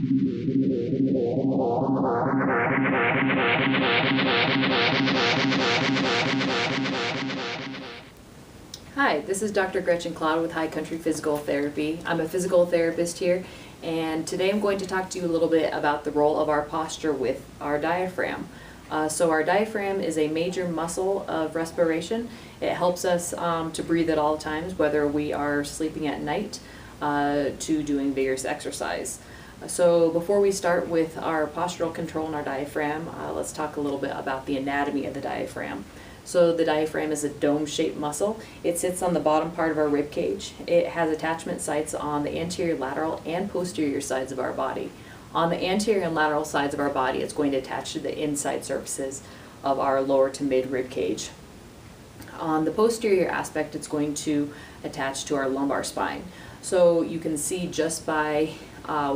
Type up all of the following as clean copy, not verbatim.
Hi, this is Dr. Gretchen Cloud with High Country Physical Therapy. I'm a physical therapist here, and today I'm going to talk to you a little bit about the role of our posture with our diaphragm. So our diaphragm is a major muscle of respiration. It helps us to breathe at all times, whether we are sleeping at night to doing vigorous exercise. So before we start with our postural control and our diaphragm, let's talk a little bit about the anatomy of the diaphragm. So the diaphragm is a dome-shaped muscle. It sits on the bottom part of our rib cage. It has attachment sites on the anterior, lateral, and posterior sides of our body. On the anterior and lateral sides of our body, it's going to attach to the inside surfaces of our lower to mid rib cage. On the posterior aspect, it's going to attach to our lumbar spine. So you can see just by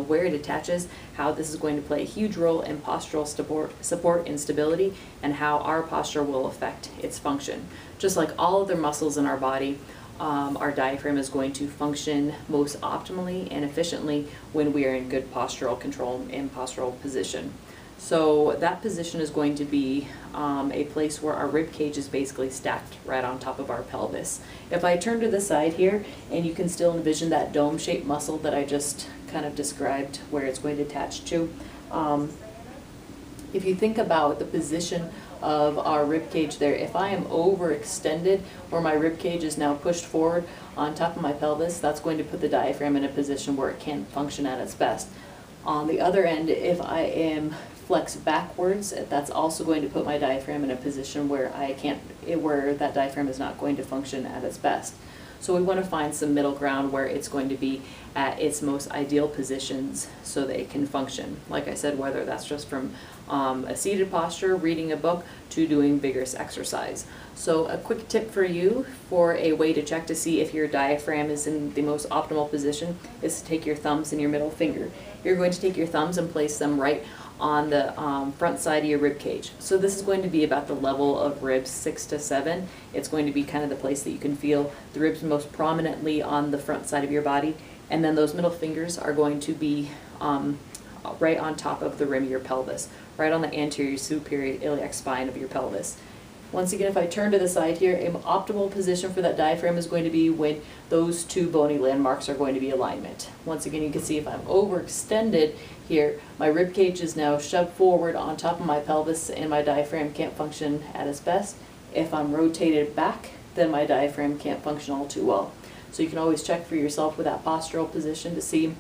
where it attaches how this is going to play a huge role in postural support and stability, and how our posture will affect its function. Just like all other muscles in our body, our diaphragm is going to function most optimally and efficiently when we are in good postural control and postural position. So that position is going to be a place where our rib cage is basically stacked right on top of our pelvis. If I turn to the side here, and you can still envision that dome-shaped muscle that I just kind of described where it's going to attach to. If you think about the position of our rib cage there, if I am overextended or my rib cage is now pushed forward on top of my pelvis, that's going to put the diaphragm in a position where it can't function at its best. On the other end, if I am flexed backwards, that's also going to put my diaphragm in a position where where that diaphragm is not going to function at its best. So we want to find some middle ground where it's going to be at its most ideal positions so that it can function. Like I said, whether that's just from a seated posture, reading a book, to doing vigorous exercise. So a quick tip for you for a way to check to see if your diaphragm is in the most optimal position is to take your thumbs and your middle finger. You're going to take your thumbs and place them right on the front side of your rib cage. So this is going to be about the level of ribs 6 to 7. It's going to be kind of the place that you can feel the ribs most prominently on the front side of your body, and then those middle fingers are going to be right on top of the rim of your pelvis, right on the anterior superior iliac spine of your pelvis. Once again, if I turn to the side here, an optimal position for that diaphragm is going to be when those two bony landmarks are going to be alignment. Once again, you can see if I'm overextended here, my rib cage is now shoved forward on top of my pelvis and my diaphragm can't function at its best. If I'm rotated back, then my diaphragm can't function all too well. So you can always check for yourself with that postural position to see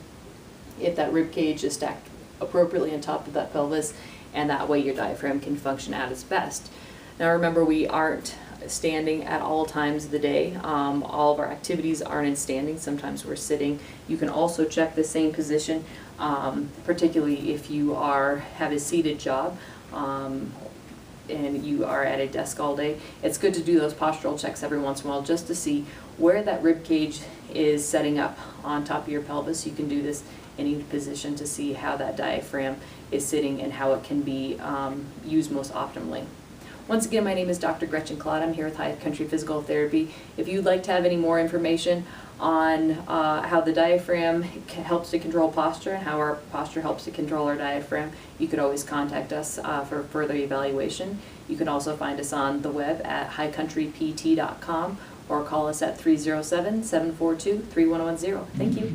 if that rib cage is stacked appropriately on top of that pelvis, and that way your diaphragm can function at its best. Now remember, we aren't standing at all times of the day. All of our activities aren't in standing. Sometimes we're sitting. You can also check the same position, particularly if you have a seated job and you are at a desk all day. It's good to do those postural checks every once in a while just to see where that rib cage is setting up on top of your pelvis. You can do this in each position to see how that diaphragm is sitting and how it can be used most optimally. Once again, my name is Dr. Gretchen Cloud. I'm here with High Country Physical Therapy. If you'd like to have any more information on how the diaphragm helps to control posture and how our posture helps to control our diaphragm, you could always contact us for further evaluation. You can also find us on the web at highcountrypt.com or call us at 307-742-3110. Thank you.